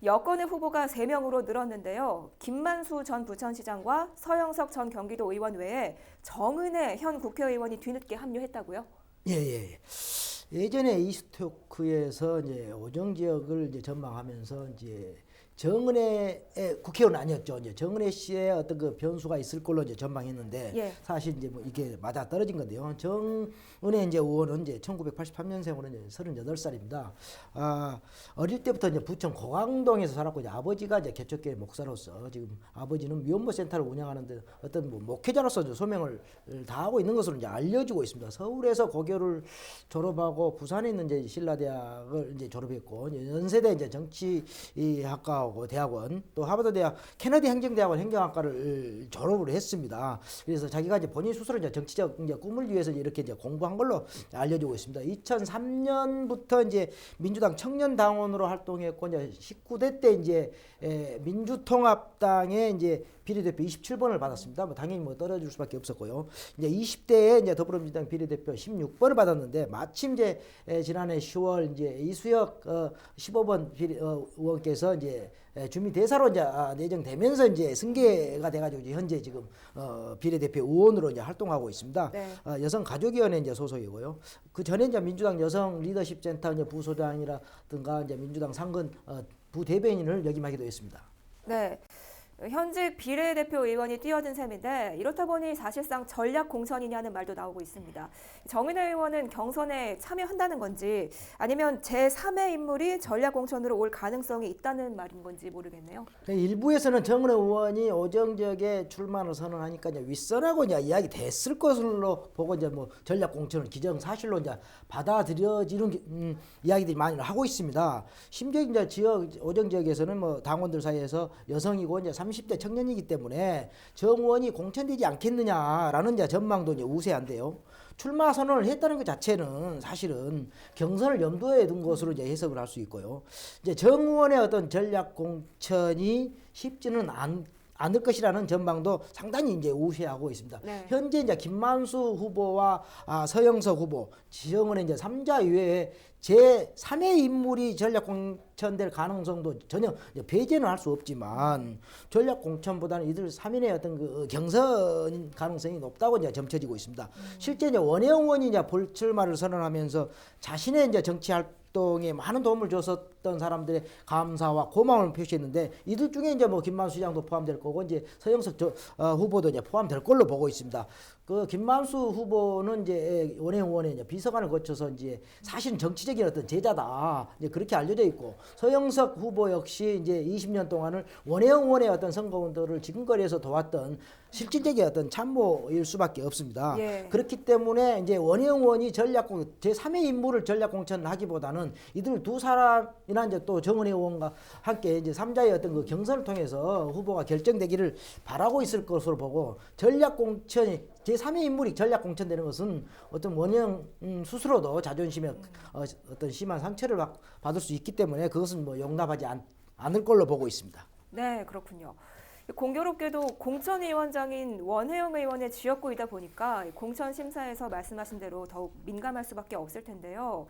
여권의 후보가 3명으로 늘었는데요. 김만수 전 부천시장과 서영석 전 경기도 의원 외에 정은혜 현 국회의원이 뒤늦게 합류했다고요? 예. 예전에 이스토크에서 이제 오정 지역을 이제 전망하면서 이제 정은혜 국회의원 아니었죠. 이제 정은혜 씨의 어떤 그 변수가 있을 걸로 이제 전망했는데 사실 이제 뭐 이게 맞아 떨어진 건데요. 정은혜 이제 의원은 이제 1983년생으로 이제 38살입니다. 어릴 때부터 이제 부천 고강동에서 살았고 이제 아버지가 이제 개척교회 목사로서 지금 아버지는 미혼모 센터를 운영하는데 어떤 뭐 목회자로서 이제 소명을 다하고 있는 것으로 이제 알려지고 있습니다. 서울에서 고교를 졸업하고 부산에 있는 이제 신라대학을 이제 졸업했고 이제 연세대 이제 정치학과 대학원 또 하버드 대학 케네디 행정대학원 행정학과를 졸업을 했습니다. 그래서 자기가 이제 본인 스스로 이제 정치적 이제 꿈을 위해서 이렇게 이제 공부한 걸로 알려지고 있습니다. 2003년부터 이제 민주당 청년당원으로 활동했고 이제 19대 때 이제 민주통합당의 이제 비례대표 27번을 받았습니다. 뭐 당연히 뭐 떨어질 수밖에 없었고요. 이제 20대에 이제 더불어민주당 비례대표 16번을 받았는데 마침 이제 지난해 10월 이제 이수혁 15번 의원께서 이제 주민 대사로 이제 내정되면서 이제 승계가 돼가지고 이제 현재 지금 비례대표 의원으로 이제 활동하고 있습니다. 네. 여성 가족위원회 이제 소속이고요. 그 전에 이제 민주당 여성 리더십 센터 이제 부소장이라든가 이제 민주당 상근 부대변인을 역임하기도 했습니다. 네. 현직 비례대표 의원이 뛰어든 셈인데 이렇다 보니 사실상 전략 공천이냐는 말도 나오고 있습니다. 정인회 의원은 경선에 참여한다는 건지 아니면 제3의 인물이 전략 공천으로 올 가능성이 있다는 말인 건지 모르겠네요. 일부에서는 정은혜 의원이 오정 지역에 출마를 선언하니까 이제 윗선하고 이제 이야기 됐을 것으로 보고 이제 뭐 전략 공천을 기정사실로 이제 받아들여지는 이야기들이 많이 하고 있습니다. 심지어 이제 오정 지역에서는 뭐 당원들 사이에서 여성이고 이제 30대 청년이기 때문에 정 의원이 공천되지 않겠느냐라는 이제 전망도 이제 우세한데요. 출마 선언을 했다는 것 자체는 사실은 경선을 염두에 둔 것으로 이제 해석을 할 수 있고요. 이제 정 의원의 어떤 전략 공천이 쉽지는 않을 것이라는 전망도 상당히 이제 우세하고 있습니다. 네. 현재 이제 김만수 후보와 서영석 후보, 지정은의 이제 3자 이외에 제3의 인물이 전략 공천될 가능성도 전혀 배제는 할 수 없지만 전략 공천보다는 이들 3인의 어떤 그 경선 가능성이 높다고 이제 점쳐지고 있습니다. 실제 이제 원혜영 의원이 이제 불출마를 선언하면서 자신의 이제 정치 활동에 많은 도움을 줬었던 사람들의 감사와 고마움을 표시했는데 이들 중에 이제 뭐 김만수 시장도 포함될 거고 이제 서영석 후보도 이제 포함될 걸로 보고 있습니다. 그 김만수 후보는 이제 원혜영 의원의 이제 비서관을 거쳐서 이제 사실은 정치적인 어떤 제자다 이제 그렇게 알려져 있고 서영석 후보 역시 이제 20년 동안을 원혜영 의원의 어떤 선거운동을 지금거리에서 도왔던 실질적인 어떤 참모일 수밖에 없습니다. 예. 그렇기 때문에 이제 원혜영 의원이 제3의 인물을 전략 공천하기보다는 이들 두 사람이나 이제 또 정은혜 의원과 함께 이제 3자의 어떤 그 경선을 통해서 후보가 결정되기를 바라고 있을 것으로 보고 전략 공천이 제3의 인물이 전략 공천되는 것은 어떤 원영 스스로도 자존심에 어떤 심한 상처를 받을 수 있기 때문에 그것은 뭐 용납하지 않을 걸로 보고 있습니다. 네, 그렇군요. 공교롭게도 공천위원장인 원혜영 의원의 지역구이다 보니까 공천 심사에서 말씀하신 대로 더욱 민감할 수밖에 없을 텐데요.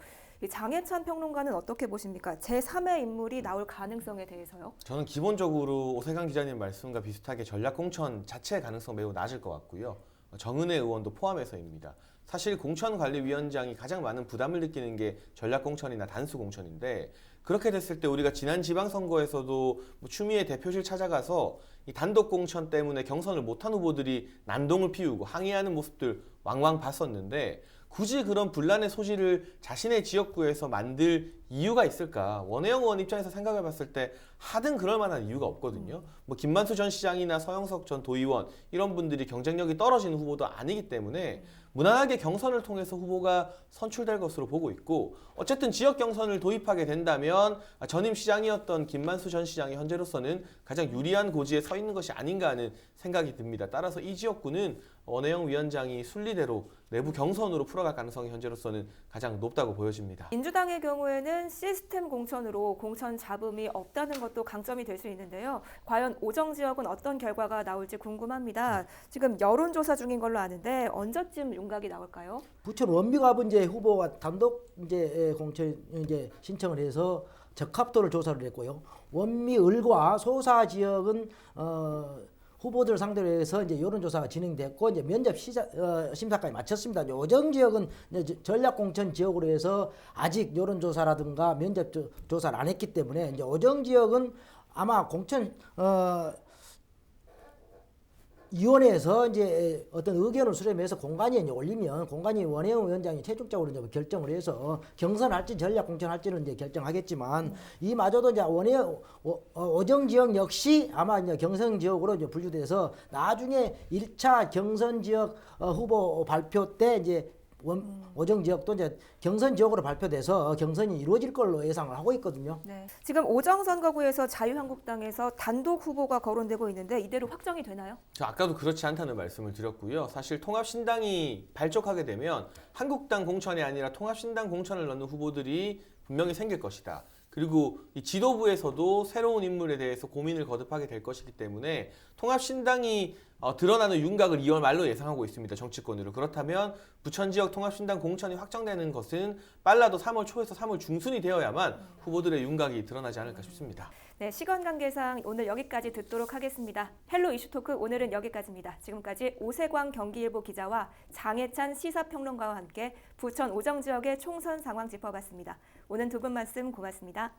장해찬 평론가는 어떻게 보십니까? 제3의 인물이 나올 가능성에 대해서요? 저는 기본적으로 오세강 기자님 말씀과 비슷하게 전략 공천 자체의 가능성 매우 낮을 것 같고요. 정은혜 의원도 포함해서입니다. 사실 공천관리위원장이 가장 많은 부담을 느끼는 게 전략 공천이나 단수 공천인데 그렇게 됐을 때 우리가 지난 지방선거에서도 추미애 대표실 찾아가서 이 단독 공천 때문에 경선을 못한 후보들이 난동을 피우고 항의하는 모습들 왕왕 봤었는데 굳이 그런 분란의 소지를 자신의 지역구에서 만들 이유가 있을까? 원혜영 의원 입장에서 생각해 봤을 때 하등 그럴 만한 이유가 없거든요. 뭐 김만수 전 시장이나 서영석 전 도의원 이런 분들이 경쟁력이 떨어지는 후보도 아니기 때문에 무난하게 경선을 통해서 후보가 선출될 것으로 보고 있고 어쨌든 지역 경선을 도입하게 된다면 전임 시장이었던 김만수 전 시장이 현재로서는 가장 유리한 고지에 서 있는 것이 아닌가 하는 생각이 듭니다. 따라서 이 지역구는 원혜영 위원장이 순리대로 내부 경선으로 풀어갈 가능성이 현재로서는 가장 높다고 보여집니다. 민주당의 경우에는 시스템 공천으로 공천 잡음이 없다는 것도 강점이 될 수 있는데요. 과연 오정 지역은 어떤 결과가 나올지 궁금합니다. 지금 여론조사 중인 걸로 아는데 언제쯤 윤곽이 나올까요? 부천 원미갑은 이제 후보가 단독 이제 공천 이제 신청을 해서 적합도를 조사를 했고요. 원미 을과 소사 지역은 후보들 상대로 해서 이제 여론조사가 진행됐고 이제 면접 심사까지 마쳤습니다. 이제 오정 지역은 이제 전략 공천 지역으로 해서 아직 여론조사라든가 면접 조사를 안 했기 때문에 이제 오정 지역은 아마 공천 위원회에서 이제 어떤 의견을 수렴해서 공관위에 이제 올리면 공관위 원혜영 위원장이 최종적으로 이제 결정을 해서 경선할지 전략 공천할지는 이제 결정하겠지만 이마저도 이제 오정 지역 역시 아마 이제 경선 지역으로 이제 분류돼서 나중에 1차 경선 지역 후보 발표 때 이제 오정 지역도 이제 경선 지역으로 발표돼서 경선이 이루어질 걸로 예상을 하고 있거든요. 네. 지금 오정 선거구에서 자유한국당에서 단독 후보가 거론되고 있는데 이대로 확정이 되나요? 저 아까도 그렇지 않다는 말씀을 드렸고요. 사실 통합신당이 발족하게 되면 한국당 공천이 아니라 통합신당 공천을 넣는 후보들이 분명히 생길 것이다. 그리고 이 지도부에서도 새로운 인물에 대해서 고민을 거듭하게 될 것이기 때문에 통합신당이 드러나는 윤곽을 2월 말로 예상하고 있습니다. 정치권으로. 그렇다면 부천 지역 통합신당 공천이 확정되는 것은 빨라도 3월 초에서 3월 중순이 되어야만 후보들의 윤곽이 드러나지 않을까 싶습니다. 네, 시간 관계상 오늘 여기까지 듣도록 하겠습니다. 헬로 이슈토크 오늘은 여기까지입니다. 지금까지 오세광 경기일보 기자와 장혜찬 시사평론가와 함께 부천 오정 지역의 총선 상황 짚어봤습니다. 오늘 두 분 말씀 고맙습니다.